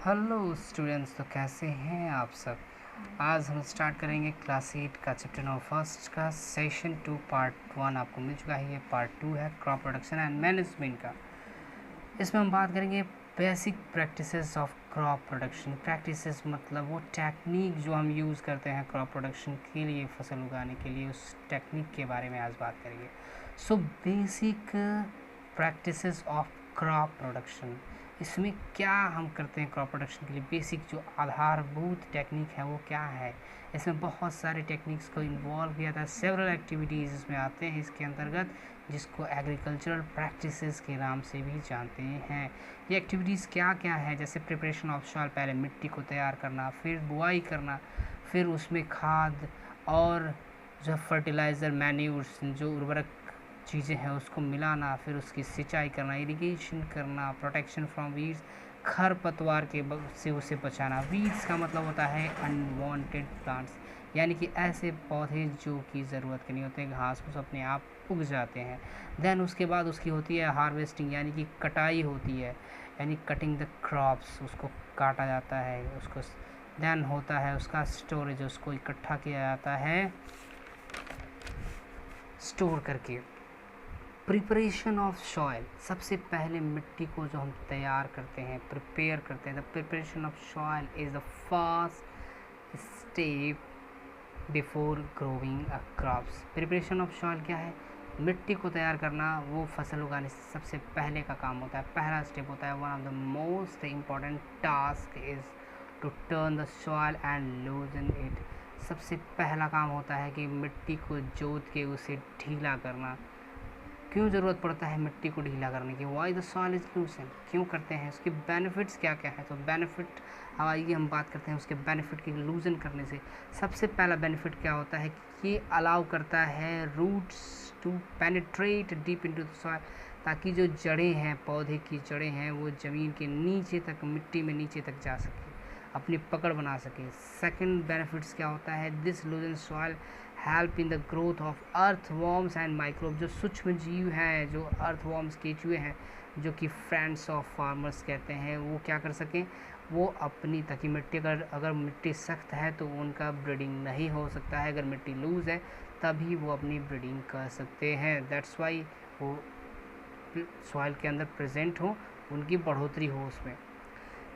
Hello students, तो कैसे हैं आप सब। आज हम स्टार्ट करेंगे क्लास 8 का चैप्टर नंबर फर्स्ट का सेशन 2 पार्ट 1 आपको मिल चुका है। ये पार्ट 2 है क्रॉप प्रोडक्शन एंड मैनेजमेंट का। इसमें हम बात करेंगे basic practices of crop production. Practices मतलब वो टेक्निक जो हम यूज़ करते हैं क्रॉप प्रोडक्शन के लिए, फसल उगाने के लिए, उस टेक्निक के बारे में आज बात करेंगे। So basic practices of crop production, इसमें क्या हम करते हैं क्रॉप प्रोडक्शन के लिए, बेसिक जो आधारभूत टेक्निक है वो क्या है। इसमें बहुत सारे टेक्निक्स को इन्वॉल्व किया था, सेवरल एक्टिविटीज़ इसमें आते हैं इसके अंतर्गत, जिसको एग्रीकल्चरल प्रैक्टिसेस के नाम से भी जानते हैं। ये एक्टिविटीज़ क्या क्या है, जैसे प्रिपरेशन ऑफ सॉइल, पहले मिट्टी को तैयार करना, फिर बुआई करना, फिर उसमें खाद और जो फर्टिलाइज़र, मैन्यूर्स, जो उर्वरक चीज़ें हैं उसको मिलाना, फिर उसकी सिंचाई करना, इरिगेशन करना, प्रोटेक्शन फ्रॉम वीड्स, खरपतवार के से उसे बचाना। वीड्स का मतलब होता है अनवांटेड प्लांट्स, यानी कि ऐसे पौधे जो कि ज़रूरत के नहीं होते, घास फूस अपने आप उग जाते हैं। देन उसके बाद उसकी होती है हार्वेस्टिंग, यानी कि कटाई होती है, यानी कटिंग द क्रॉप्स, उसको काटा जाता है उसको। देन होता है उसका स्टोरेज, उसको इकट्ठा किया जाता है स्टोर करके। प्रिपरेशन ऑफ सॉइल, सबसे पहले मिट्टी को जो हम तैयार करते हैं, प्रिपेयर करते हैं, the preparation of soil is the first step before growing a crops. Preparation of soil क्या है? मिट्टी को तैयार करना, वो फसल उगाने से सबसे पहले का काम होता है, पहला स्टेप होता है। One of the most important task is to turn the soil and loosen it. सबसे पहला काम होता है कि मिट्टी को जोत के उसे ढीला करना। क्यों ज़रूरत पड़ता है मिट्टी को ढीला करने की? वाई द सॉइल इज लूजन, क्यों करते हैं, उसके बेनिफिट्स क्या क्या है? तो बेनिफिट आइए हम बात करते हैं उसके बेनिफिट की। लूजन करने से सबसे पहला बेनिफिट क्या होता है कि ये अलाउ करता है roots to penetrate deep into the soil, ताकि जो जड़ें हैं, पौधे की जड़ें हैं, वो ज़मीन के नीचे तक, मिट्टी में नीचे तक जा सके, अपनी पकड़ बना सके। सेकंड बेनिफिट्स क्या होता है? This लूजन soil help in the growth of earthworms and microbe. जो सूक्ष्म जीव हैं, जो अर्थवॉर्म्स, केचुए हैं, जो कि फ्रेंड्स ऑफ फार्मर्स कहते हैं, वो क्या कर सकें, वो अपनी, ताकि मिट्टी अगर मिट्टी सख्त है तो उनका ब्रीडिंग नहीं हो सकता है, अगर मिट्टी लूज़ है तभी वो अपनी ब्रीडिंग कर सकते हैं। दैट्स वाई वो सॉइल के अंदर प्रेजेंट हो, उनकी बढ़ोतरी हो उसमें।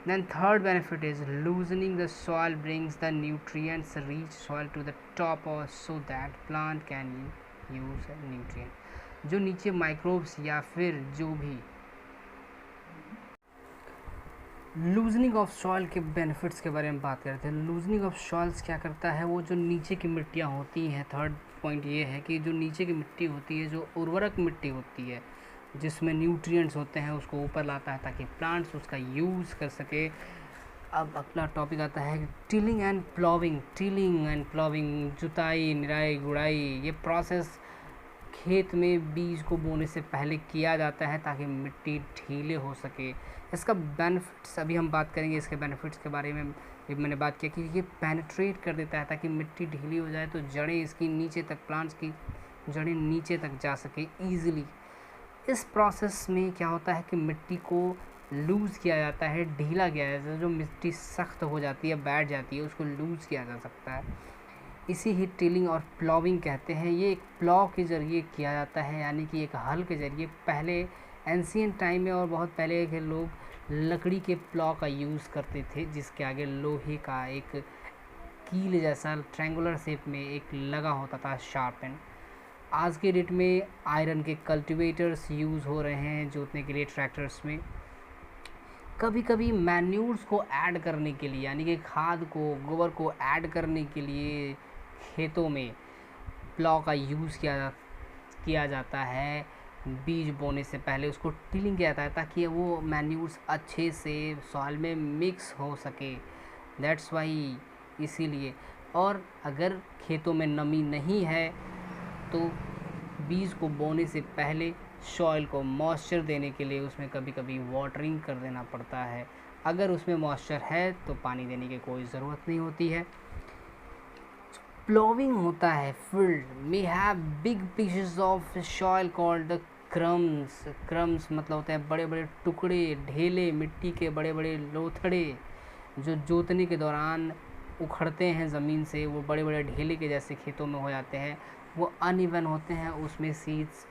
Then third benefit is loosening the soil brings the nutrients rich soil to the top or so that plant can use nutrient. जो नीचे माइक्रोब्स या फिर जो भी लूजनिंग ऑफ सॉइल के बेनिफिट्स के बारे में बात करते हैं। लूजनिंग ऑफ सॉइल्स क्या करता है? वो जो नीचे की मिट्टियाँ होती हैं, थर्ड पॉइंट ये है कि जो नीचे की मिट्टी होती है, जो उर्वरक मिट्टी होती है, जिसमें न्यूट्रिएंट्स होते हैं, उसको ऊपर लाता है ताकि प्लांट्स उसका यूज़ कर सके। अब अपना टॉपिक आता है टिलिंग एंड प्लॉविंग। टिलिंग एंड प्लॉविंग, जुताई, निराई, गुड़ाई, ये प्रोसेस खेत में बीज को बोने से पहले किया जाता है ताकि मिट्टी ढीले हो सके। इसका बेनिफिट्स अभी हम बात करेंगे, इसके बेनिफिट्स के बारे में मैंने बात किया कि ये पेनिट्रेट कर देता है ताकि मिट्टी ढीली हो जाए, तो जड़ें इसकी नीचे तक, प्लांट्स की जड़ें नीचे तक जा सके ईजिली। इस प्रोसेस में क्या होता है कि मिट्टी को लूज़ किया जाता है, ढीला किया जाता है। जो मिट्टी सख्त हो जाती है, बैठ जाती है, उसको लूज़ किया जा सकता है। इसी ही टिलिंग और प्लॉविंग कहते हैं। ये एक प्लॉ के ज़रिए किया जाता है, यानी कि एक हल के ज़रिए। पहले एंशिएंट टाइम में और बहुत पहले के लोग लकड़ी के प्लॉ का यूज़ करते थे, जिसके आगे लोहे का एक कील जैसा ट्रायंगुलर शेप में एक लगा होता था, शार्पन। आज के डेट में आयरन के कल्टीवेटर्स यूज़ हो रहे हैं जोतने के लिए ट्रैक्टर्स में। कभी कभी मैन्यूर्स को ऐड करने के लिए, यानी कि खाद को, गोबर को ऐड करने के लिए खेतों में प्लॉ का यूज़ किया जाता है। बीज बोने से पहले उसको टिलिंग किया जाता है ताकि वो मैन्यूर्स अच्छे से सॉइल में मिक्स हो सके। दैट्स वाई, इसीलिए। और अगर खेतों में नमी नहीं है तो बीज को बोने से पहले सॉइल को मॉइस्चर देने के लिए उसमें कभी कभी वाटरिंग कर देना पड़ता है। अगर उसमें मॉइस्चर है तो पानी देने की कोई ज़रूरत नहीं होती है। प्लॉविंग होता है फील्ड में, have big pieces of soil called the crumbs. Crumbs मतलब होते हैं बड़े बड़े टुकड़े, ढेले, मिट्टी के बड़े बड़े लोथड़े, जो जोतने के दौरान उखड़ते हैं ज़मीन से, वो बड़े बड़े ढेले के जैसे खेतों में हो जाते हैं, वो अनइवन होते हैं, उसमें सीड्स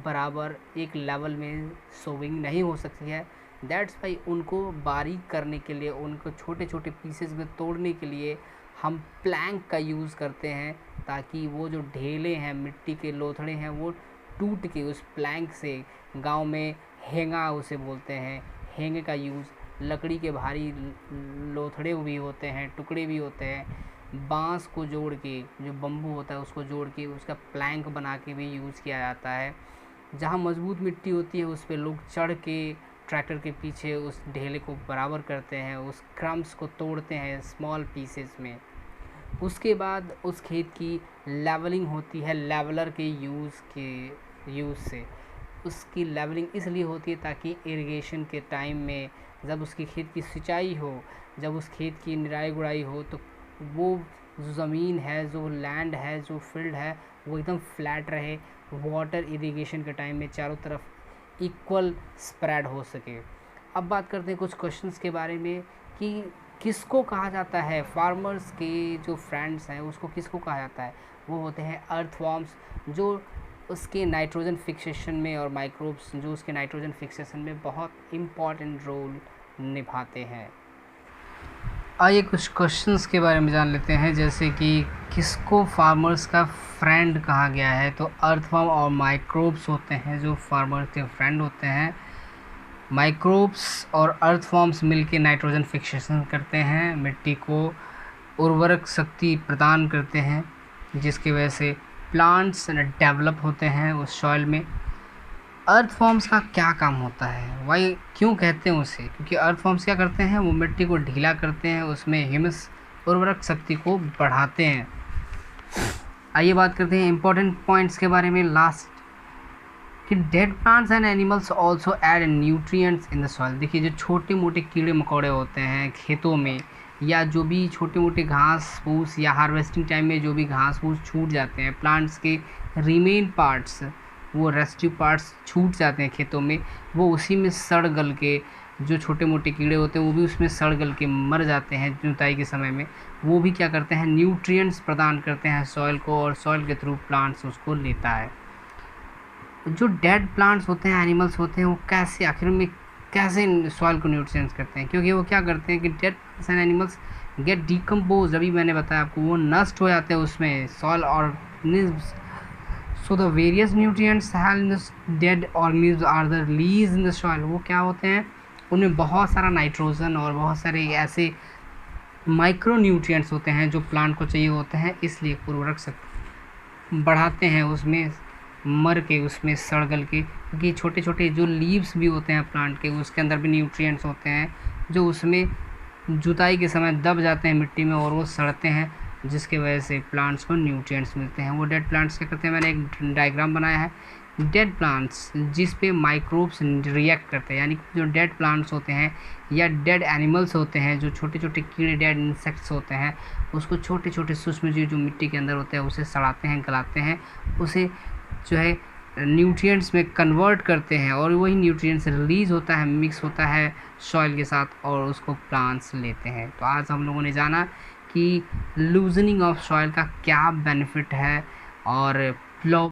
बराबर एक लेवल में सोविंग नहीं हो सकती है। दैट्स वाई उनको बारीक करने के लिए, उनको छोटे छोटे पीसेस में तोड़ने के लिए हम प्लैंक का यूज़ करते हैं, ताकि वो जो ढेले हैं, मिट्टी के लोथड़े हैं, वो टूट के उस प्लैंक से, गांव में हेंगा उसे बोलते हैं, हेंगे का यूज़, लकड़ी के भारी लोथड़े भी होते हैं, टुकड़े भी होते हैं, बांस को जोड़ के, जो बम्बू होता है उसको जोड़ के उसका प्लैंक बना के भी यूज़ किया जाता है। जहाँ मजबूत मिट्टी होती है उस पर लोग चढ़ के ट्रैक्टर के पीछे उस ढेले को बराबर करते हैं, उस क्रम्स को तोड़ते हैं स्मॉल पीसेस में। उसके बाद उस खेत की लेवलिंग होती है लेवलर के यूज़ से। उसकी लेवलिंग इसलिए होती है ताकि इरिगेशन के टाइम में, जब उसकी खेत की सिंचाई हो, जब उस खेत की निराई गुड़ाई हो, तो वो जो ज़मीन है, जो लैंड है, जो फील्ड है, वो एकदम फ्लैट रहे, वाटर इरिगेशन के टाइम में चारों तरफ इक्वल स्प्रेड हो सके। अब बात करते हैं कुछ क्वेश्चंस के बारे में कि किसको कहा जाता है, फार्मर्स के जो फ्रेंड्स हैं उसको किसको कहा जाता है। वो होते हैं अर्थवॉर्म्स, जो उसके नाइट्रोजन फिक्सेशन में, और माइक्रोब्स जो उसके नाइट्रोजन फिक्सेशन में बहुत इम्पॉर्टेंट रोल निभाते हैं। आइए कुछ क्वेश्चंस के बारे में जान लेते हैं, जैसे कि किसको फार्मर्स का फ्रेंड कहा गया है। तो अर्थवॉर्म और माइक्रोब्स होते हैं जो फार्मर्स के फ्रेंड होते हैं। माइक्रोब्स और अर्थवॉर्म्स मिलके नाइट्रोजन फिक्सेशन करते हैं, मिट्टी को उर्वरक शक्ति प्रदान करते हैं, जिसकी वजह से प्लांट्स डेवलप होते हैं उस सॉइल में। अर्थवॉर्म्स का क्या काम होता है, वाई क्यों कहते हैं उसे, क्योंकि अर्थवॉर्म्स क्या करते हैं, वो मिट्टी को ढीला करते हैं, उसमें ह्यूमस उर्वरक शक्ति को बढ़ाते हैं। आइए बात करते हैं इंपॉर्टेंट पॉइंट्स के बारे में लास्ट, कि dead plants and animals also add nutrients in the soil. देखिए जो छोटे मोटे कीड़े मकोड़े होते हैं खेतों में, या जो भी छोटे मोटे घास फूस, या हार्वेस्टिंग टाइम में जो भी घास फूस छूट जाते हैं, प्लांट्स के रिमेन पार्ट्स, वो रेस्टिव पार्ट्स छूट जाते हैं खेतों में, वो उसी में सड़ गल के, जो छोटे मोटे कीड़े होते हैं वो भी उसमें सड़ गल के मर जाते हैं जुताई के समय में। वो भी क्या करते हैं, न्यूट्रिएंट्स प्रदान करते हैं सॉइल को, और सॉइल के थ्रू प्लांट्स उसको लेता है। जो डेड प्लांट्स होते हैं, एनिमल्स होते हैं, वो कैसे आखिर में कैसे सॉइल को न्यूट्रिएंट्स करते हैं, क्योंकि वो क्या करते हैं कि dead plants and animals gate decompose, अभी मैंने बताया आपको, वो नष्ट हो जाते हैं उसमें soil organisms. So the various nutrients held in the dead organism are the release in the soil. वो क्या होते हैं, उनमें बहुत सारा नाइट्रोजन और बहुत सारे ऐसे माइक्रो न्यूट्रिएंट्स होते हैं जो प्लांट को चाहिए होते हैं, इसलिए उर्वरक शक्ति बढ़ाते हैं उसमें मर के, उसमें सड़गल के, क्योंकि छोटे छोटे जो लीव्स भी होते हैं प्लांट के, उसके अंदर भी न्यूट्रिएंट्स होते हैं जो उसमें जुताई के समय दब जाते हैं मिट्टी में और वो सड़ते हैं, जिसके वजह से प्लांट्स को न्यूट्रिएंट्स मिलते हैं। वो डेड प्लांट्स क्या करते हैं, मैंने एक डायग्राम बनाया है, डेड प्लांट्स जिस पे माइक्रोब्स रिएक्ट करते हैं, यानी जो डेड प्लांट्स होते हैं या डेड एनिमल्स होते हैं, जो छोटे छोटे कीड़े, डेड इंसेक्ट्स होते हैं, उसको छोटे छोटे सूक्ष्म जीव जो मिट्टी के अंदर होते हैं उसे सड़ाते हैं, गलाते हैं, उसे जो है न्यूट्रिएंट्स में कन्वर्ट करते हैं, और वही न्यूट्रिएंट्स रिलीज़ होता है, मिक्स होता है सॉइल के साथ, और उसको प्लांट्स लेते हैं। तो आज हम लोगों ने जाना कि लूजनिंग ऑफ सॉइल का क्या बेनिफिट है, और